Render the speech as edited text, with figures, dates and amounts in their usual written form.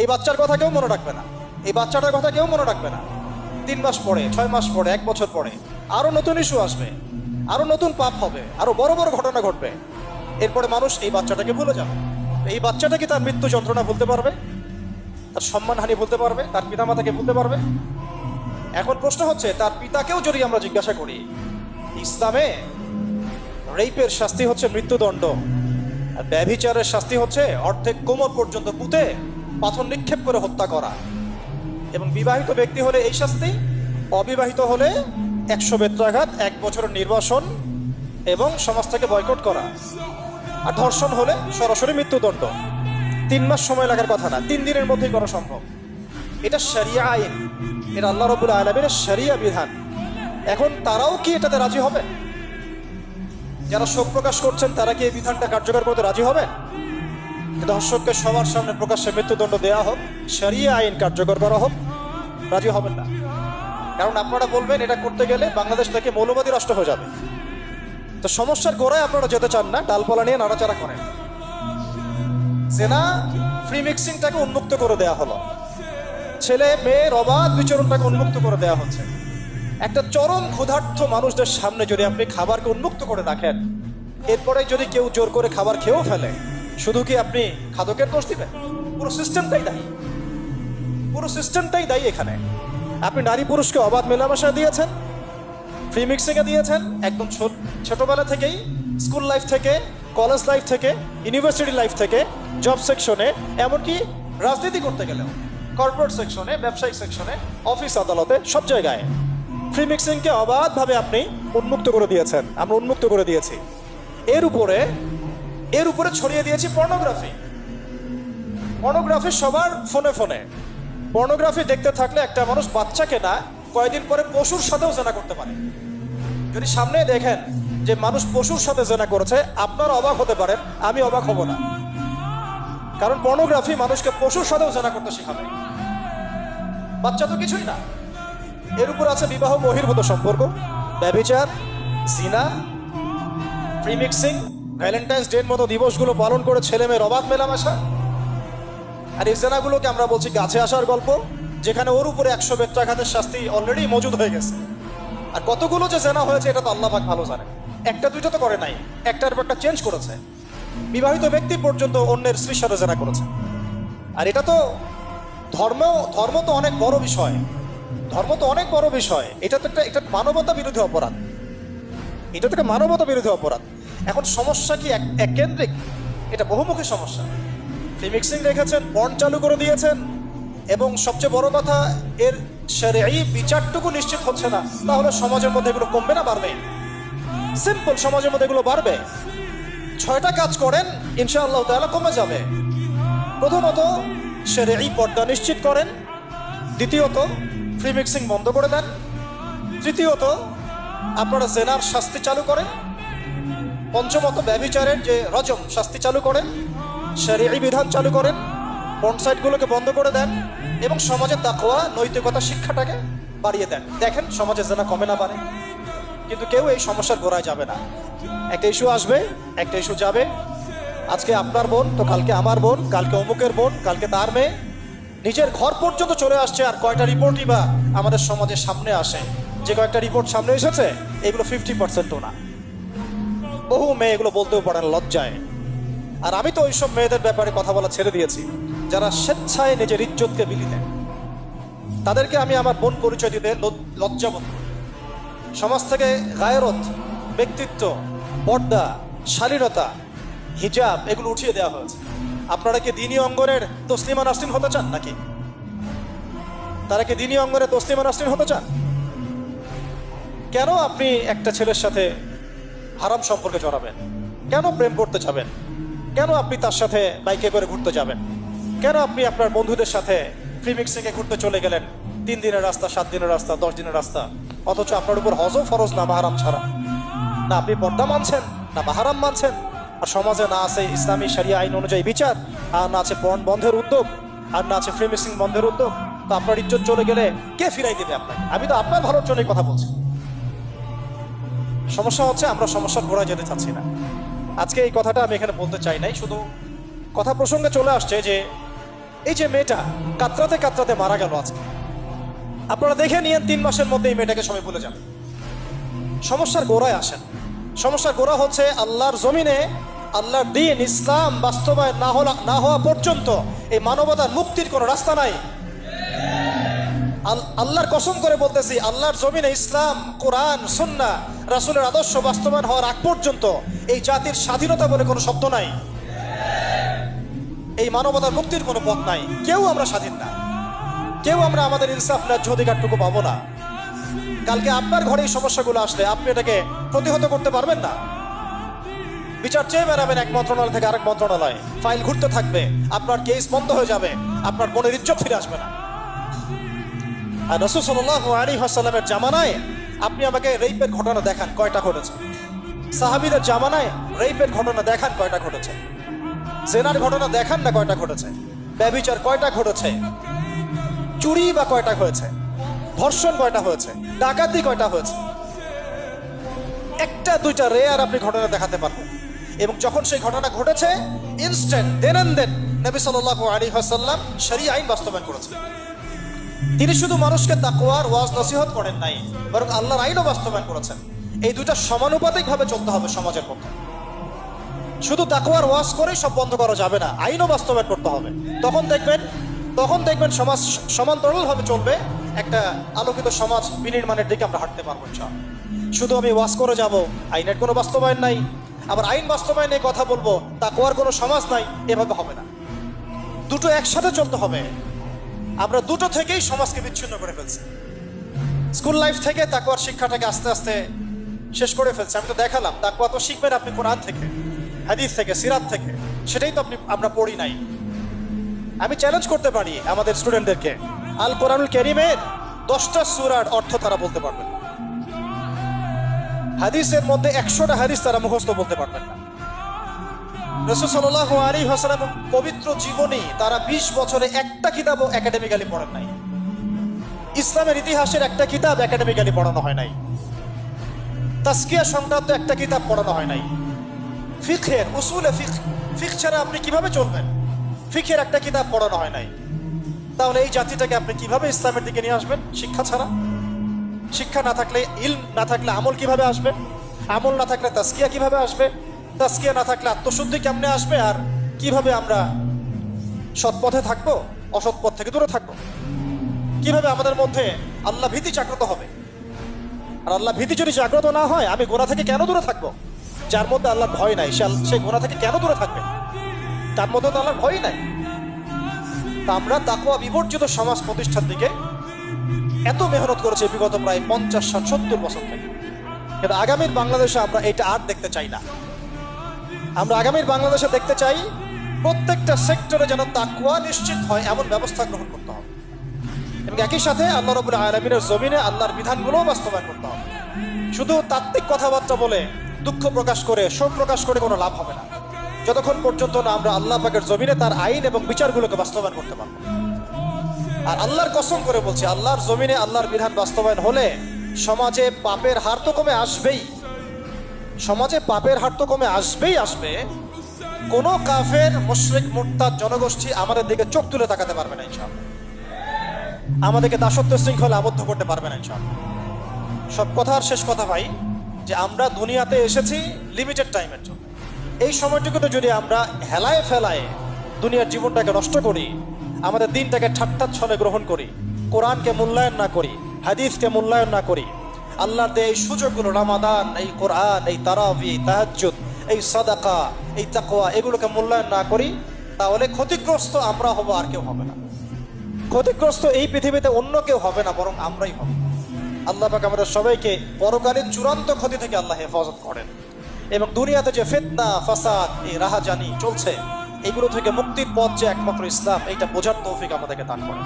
এই বাচ্চার কথা কেউ মনে রাখবে না, এই বাচ্চাটার কথা কেউ মনে রাখবে না। 3 মাস পরে, 6 মাস পরে, 1 বছর পরে আরো নতুন ইস্যু আসবে, আরো নতুন পাপ হবে, আরো বড় বড় ঘটনা ঘটবে। এরপরে মানুষ এই বাচ্চাটাকে ভুলে যাবে। এই বাচ্চাটা কি তার মৃত্যু যন্ত্রণা ভুলতে পারবে? তার সম্মানহানি ভুলতে পারবে? তার পিতামাতাকে ভুলতে পারবে? এখন প্রশ্ন হচ্ছে, তার পিতাকেও যদি আমরা জিজ্ঞাসা করি, ইসলামে রেপের শাস্তি হচ্ছে মৃত্যুদণ্ড, আর ব্যভিচারের শাস্তি হচ্ছে অর্ধেক কোমর পর্যন্ত পুঁতে পাথর নিক্ষেপ করে হত্যা করা। এবং বিবাহিত ব্যক্তি হলে এই শাস্তি, অবিবাহিত হলে 100 বেত্রাঘাত, 1 বছরের নির্বাসন এবং সমাজ থেকে বয়কট করা। আর ধর্ষণ হলে সরাসরি মৃত্যুদণ্ড। 3 মাস সময় লাগার কথা না, 3 দিনের মধ্যেই করা সম্ভব। এটা শরিয়া আইন, এটা আল্লাহ রাব্বুল আলামিনের শরিয়া বিধান। এখন তারাও কি এটাতে রাজি হবে? যারা শোক প্রকাশ করছেন তারা কি এই বিধানটা কার্যকর করতে রাজি হবেন? ধর্ষককে সবার সামনে প্রকাশ্যে মৃত্যুদণ্ড দেওয়া হোক, শরিয়া আইন কার্যকর করা হোক, রাজি হবেন না। কারণ আপনারা বলবেন এটা করতে গেলে বাংলাদেশ থেকে মৌলবাদী রাষ্ট্র হয়ে যাবে। তো সমস্যার গোড়ায় আপনারা যেতে চান না, ডালপালা নিয়ে নাড়াচাড়া করেন। জেনা ফ্রি মিক্সিংটাকে উন্মুক্ত করে দেওয়া হলো, ছেলে মেয়ের অবাধ বিচরণটাকে উন্মুক্ত করে দেওয়া হচ্ছে। একটা চরম ক্ষুধার্ত মানুষদের সামনে যদি আপনি খাবারকে উন্মুক্ত করে রাখেন, এরপরে যদি কেউ জোর করে খাবার খেয়েও ফেলে, শুধু কি আপনি খাদকের দোষ দিবেন? পুরো সিস্টেমটাই দায়ী, পুরো সিস্টেমটাই দায়ী এখানে। আপনি নারী পুরুষকে অবাধ মেলামেশা দিয়েছেন, ফ্রি মিক্সিংয়ে দিয়েছেন, একদম ছোটবেলা থেকেই, স্কুল লাইফ থেকে, কলেজ লাইফ থেকে, ইউনিভার্সিটি লাইফ থেকে, জব সেকশনে, এমনকি রাজনীতি করতে গেলেও, কর্পোরেট সেকশনে, ব্যবসায়িক সেকশনে, অফিস আদালতে, সব জায়গায় ফ্রি মিক্সিংকে অবাধভাবে আপনি উন্মুক্ত করে দিয়েছেন, আমরা উন্মুক্ত করে দিয়েছি। এর উপরে ছড়িয়ে দিয়েছি পর্নোগ্রাফি। পর্নোগ্রাফি সবার ফোনে ফোনে। পর্নোগ্রাফি দেখতে থাকলে একটা মানুষ বাচ্চাকে না, কয়েকদিন পরে পশুর সাথেও জেনা করতে পারে। যদি সামনে দেখেন যে মানুষ পশুর সাথে জেনা করেছে, আপনারা অবাক হতে পারেন, আমি অবাক হব না। কারণ পর্নোগ্রাফি মানুষকে পশুর সাথেও জেনা করতে শেখাবে। বাচ্চা তো কিছুই না। এর উপর আছে বিবাহ বহির্ভূত সম্পর্ক, ব্যভিচার, জিনা, ফ্রি মিক্সিং, ভ্যালেন্টাইন্স ডের মতো দিবসগুলো পালন করে ছেলে মেয়ের অবাধ মেলামেশা। আর এই জেনাগুলোকে আমরা বলছি গাছে আসার গল্প, যেখানে ওর উপরে 100 বেত্রাঘাতের শাস্তি অলরেডি মজুদ হয়ে গেছে। আর কতগুলো যে জেনা হয়েছে এটা তো আল্লাহ পাক ভালো জানে। একটা দুইটা তো করে নাই, একটার পর একটা চেঞ্জ করেছে। বিবাহিত ব্যক্তি পর্যন্ত অন্যের স্ত্রীর সাথে জেনা করেছে। আর এটা তো ধর্ম তো অনেক বড় বিষয়, ধর্ম তো অনেক বড় বিষয়। এটা তো একটা মানবতা বিরোধী অপরাধ, এটা তো একটা মানবতা বিরোধী অপরাধ। এখন সমস্যা কি এককেন্দ্রিক? এটা বহুমুখী সমস্যা। ফ্রি মিক্সিং রেখেছেন, পর্ন চালু করে দিয়েছেন, এবং সবচেয়ে বড় কথা, এর শরঈ বিচারটুকু নিশ্চিত হচ্ছে না। তাহলে সমাজের মধ্যে এগুলো কমবে না বাড়বে? সিম্পল, সমাজের মধ্যে এগুলো বাড়বে। 6টা কাজ করেন, ইনশাআল্লাহ তাআলা কমে যাবে। প্রথমত শরঈ পর্দা নিশ্চিত করেন, দ্বিতীয়ত ফ্রি মিক্সিং বন্ধ করে দেন, তৃতীয়ত আপনারা জেনার শাস্তি চালু করেন, পঞ্চমত ব্যভিচারের যে রজম শাস্তি চালু করেন, শরঈ বিধান চালু করেন, পর্ন সাইটগুলোকে বন্ধ করে দেন, এবং সমাজের তাকওয়া, নৈতিকতা শিক্ষাটাকে বাড়িয়ে দেন। দেখেন সমাজে জেনা কমে না বাড়ে। কিন্তু কেউ এই সমস্যার গোড়ায় যাবে না। একটা ইস্যু আসবে, একটা ইস্যু যাবে। আজকে আপনার বোন তো কালকে আমার বোন, কালকে অমুকের বোন, কালকে তার মেয়ে, নিজের ঘর পর্যন্ত চলে আসছে। আর কয়টা রিপোর্টই বা আমাদের সমাজের সামনে আসে? যে কয়েকটা রিপোর্ট সামনে এসেছে, এগুলো 50%ও না। বহু মেয়ে এগুলো বলতেও পারেন লজ্জায়। আর আমি তো ওইসব মেয়েদের ব্যাপারে কথা বলা ছেড়ে দিয়েছি, যারা স্বেচ্ছায় নিজের ইজ্জতকে বিলি দেন। তাদেরকে আমি আমার বোন পরিচয় দিতে লজ্জাবোধ করি। সমাজ থেকে গায়রত, ব্যক্তিত্ব, পর্দা, শালীনতা, হিজাব এগুলো উঠিয়ে দেওয়া হয়েছে। আপনারা কি দ্বীনি অঙ্গনের তসলিমা নাসরিন হতে চান নাকি? তারা কি দ্বীনি অঙ্গনের তসলিমা নাসরিন হতে চান? কেন আপনি একটা ছেলের সাথে হারাম সম্পর্কে জড়াবেন? কেন প্রেম করতে যাবেন? কেন আপনি তার সাথে বাইকে করে ঘুরতে যাবেন? কেন আপনি আপনার বন্ধুদের সাথে ফ্রি মিক্সিংয়ে ঘুরতে চলে গেলেন? 3 দিনের রাস্তা, 7 দিনের রাস্তা, 10 দিনের রাস্তা, অথচ আপনার উপর হজও ফরজ না মাহারাম ছাড়া। না আপনি পর্দা মানছেন, না মাহারাম মানছেন। আর সমাজে না আছে ইসলামী শরিয়া আইন অনুযায়ী বিচার, আর না আছে পর্ন বন্ধের উদ্যোগ, আর না আছে ফ্রি মিক্সিং বন্ধের উদ্যোগ। তো আপনার ইজ্জত চলে গেলে কে ফিরাই দেবে আপনাকে? আমি তো আপনার ভালোর জন্যই কথা বলছি। সমস্যা হচ্ছে আমরা সমস্যার গোড়ায় যেতে চাচ্ছি না। আজকে এই কথাটা আমি এখানে বলতে চাই নাই, শুধু কথা প্রসঙ্গে চলে আসছে যে এই যে মেয়েটা কাতরাতে কাতরাতে মারা গেল আজকে, আপনারা দেখে নিয়েন 3 মাসের মধ্যে এই মেয়েটাকে সবাই ভুলে যাবে। সমস্যার গোড়ায় আসেন। সমস্যার গোড়া হচ্ছে আল্লাহর জমিনে আল্লাহর দ্বীন ইসলাম বাস্তবায়ন না হওয়া পর্যন্ত এই মানবতার মুক্তির কোনো রাস্তা নাই। আল্লাহর কসম করে বলতেছি, আল্লাহর জমিনে ইসলাম, কোরআন, সুন্নাহ, রাসূলের আদর্শ বাস্তবায়ন হওয়ার আগ পর্যন্ত এই জাতির স্বাধীনতা বলে কোনো শব্দ নাই। এই মানবতার মুক্তির কোনো পথ নাই। কেউ আমরা স্বাধীন না, কেউ আমরা আমাদের ইনসাফ ন্যায্য অধিকারটুকু পাবো না। কালকে আপনার ঘরে এই সমস্যাগুলো আসলে আপনি এটাকে প্রতিহত করতে পারবেন না। বিচার চেয়ে বেড়াবেন এক মন্ত্রণালয় থেকে আরেক মন্ত্রণালয়, ফাইল ঘুরতে থাকবে, আপনার কেস বন্ধ হয়ে যাবে, আপনার বোনের ইজ্জত ফিরে আসবে না। আর রাসূল সাল্লাল্লাহু আলাইহি ওয়াসাল্লামের জামানায় আপনি আমাকে রেপের ঘটনা দেখান কয়টা ঘটেছে? সাহাবীদের জামানায় রেপের ঘটনা দেখান কয়টা ঘটেছে? জেনার ঘটনা দেখান না কয়টা ঘটেছে? ব্যভিচার কয়টা ঘটেছে? চুরি বা কয়টা হয়েছে? ধর্ষণ কয়টা হয়েছে? ডাকাতি কয়টা হয়েছে? একটা দুইটা রেয়ার আপনি ঘটনা দেখাতে পারবেন। এবং যখন সেই ঘটনা ঘটেছে ইনস্ট্যান্ট দেন এন্ড দেন নবী সাল্লাল্লাহু আলাইহি ওয়াসাল্লাম শরীয়ত আইন বাস্তবায়ন করেছেন। তিনি শুধু মানুষকে তাকওয়ার ওয়াজ নসিহত করেন নাই, বরং আল্লাহর আইনও বাস্তবায়ন করেছেন। এই দুইটা সমানুপাতিকভাবে চলতে হবে সমাজের পক্ষে। শুধু তাকওয়ার ওয়াজ করেই সব বন্ধ করা যাবে না, আইনও বাস্তবায়ন করতে হবে। তখন দেখবেন সমাজ সমান্তরালভাবে চলবে, একটা আলোকিত সমাজ বিনির্মাণের দিকে আমরা হাঁটতে পারবো ইনশাআল্লাহ। শুধু আমি ওয়াজ করে যাব, আইনের কোনো বাস্তবায়ন নাই, আবার আইন বাস্তবায়নে কথা বলবো, তাকওয়ার কোনো সমাজ নাই, এভাবে হবে না। দুটো একসাথে চলতে হবে। আমরা দুটো থেকেই সমাজকে বিচ্ছিন্ন করে ফেলছি। স্কুল লাইফ থেকে তাকওয়ার শিক্ষাটাকে আস্তে আস্তে শেষ করে ফেলছি। আমি তো দেখালাম তাকওয়া তো শিখবেন আপনি কোরআন থেকে, হাদিস থেকে, সিরাত থেকে, সেটাই তো আমরা পড়ি নাই। আমি চ্যালেঞ্জ করতে পারি আমাদের স্টুডেন্টদেরকে, আল কোরআনুল কারীমের 10টা সূরার অর্থ তারা বলতে পারবেন, হাদিসের মধ্যে 100টা হাদিস তারা মুখস্থ বলতে পারবেন না। রাসূল সাল্লাল্লাহু আলাইহি ওয়াসাল্লাম পবিত্র জীবনী তারা 20 বছরে একটা কিতাবও একাডেমিক্যালি পড়েন নাই। ইসলামের ইতিহাসের একটা কিতাব একাডেমিক্যালি পড়ানো হয় নাই। তাজকিয়া সংক্রান্ত একটা কিতাব পড়ানো হয় নাই। ফিকহের উসুলে ফিকহ ছাড়া আপনি কিভাবে চলবেন? ফিকহের একটা কিতাব পড়ানো হয় নাই। তাহলে এই জাতিটাকে আপনি কিভাবে ইসলামের দিকে নিয়ে আসবেন? শিক্ষা ছাড়া। শিক্ষা না থাকলে, ইলম না থাকলে আমল কিভাবে আসবে? আমল না থাকলে তাজকিয়া কিভাবে আসবে? তাজকিয়া না থাকলে আত্মশুদ্ধি কেমনে আসবে? আর কিভাবে আমরা সৎ পথে থাকবো, অসৎ পথ থেকে দূরে থাকবো? কিভাবে আমাদের মধ্যে আল্লাহ ভীতি জাগ্রত হবে? আর আল্লাহ ভীতি যদি জাগ্রত না হয়, আমি গুনাহ থেকে কেন দূরে থাকবো? যার মধ্যে আল্লাহর ভয় নাই সে গুনাহ থেকে কেন দূরে থাকবে? তার মধ্যে তো আল্লাহর ভয় নাই। তা আমরা তাকওয়া বিবর্জিত সমাজ প্রতিষ্ঠার দিকে এত মেহনত করেছে বিগত প্রায় 50, 60, 70 বছর থেকে। কিন্তু আগামীর বাংলাদেশে আমরা এটা আর দেখতে চাই না। আমরা আগামীর বাংলাদেশে দেখতে চাই প্রত্যেকটা সেক্টরে যেন তাকওয়া নিশ্চিত হয় এমন ব্যবস্থা গ্রহণ করতে হবে, এবং একই সাথে আল্লাহ রাব্বুল আলামিনের জমিনে আল্লাহর বিধানগুলোও বাস্তবায়ন করতে হবে। শুধু তাত্ত্বিক কথাবার্তা বলে, দুঃখ প্রকাশ করে, শোক প্রকাশ করে কোনো লাভ হবে না, যতক্ষণ পর্যন্ত না আমরা আল্লাহ পাকের জমিনে তার আইন এবং বিচারগুলোকে বাস্তবায়ন করতে পারবো। আর আল্লাহর কসম করে বলছি, আল্লাহর জমিনে আল্লাহর বিধান বাস্তবায়ন হলে সমাজে পাপের হার তো কমে আসবেই। সমাজে পাপের হার তো কমে আসবে। কোনো কাফের, মুশরিক, মুরতাদ জনগোষ্ঠী আমাদের দিকে চোখ তুলে তাকাতে পারবে না ইনশাআল্লাহ। আমাদেরকে দাসত্ব শৃঙ্খলে আবদ্ধ করতে পারবে না ইনশাআল্লাহ। সব কথার শেষ কথা ভাই, যে আমরা দুনিয়াতে এসেছি লিমিটেড টাইমের জন্য। এই সময়টুকুতে যদি আমরা হেলায় ফেলায় দুনিয়ার জীবনটাকে নষ্ট করি, আমাদের দিনটাকে ঠাট্টা ছলে গ্রহণ করি, কোরআনকে মূল্যায়ন না করি, হাদিসকে মূল্যায়ন না করি, আল্লাহর দেয় এই সুযোগগুলো, রমাদান, এই কোরআন, এই তারাবি, এই তাহাজ্জুদ, এই সাদাকা, এই তাকওয়া, এগুলোকে মূল্যায়ন না করি, তাহলে ক্ষতিগ্রস্ত আমরা হব, আর কেউ হবে না। ক্ষতিগ্রস্ত এই পৃথিবীতে অন্য কেউ হবে না, বরং আমরাই হব। আল্লাহ পাক আমাদের সবাইকে পরকালীন চূড়ান্ত ক্ষতি থেকে আল্লাহ হেফাজত করেন, এবং দুনিয়াতে যে ফিতনা, ফাসাদ, এই রাহাজানি চলছে, এগুলো থেকে মুক্তির পথ যে একমাত্র ইসলাম, এইটা বোঝার তৌফিক আমাদেরকে দান করেন।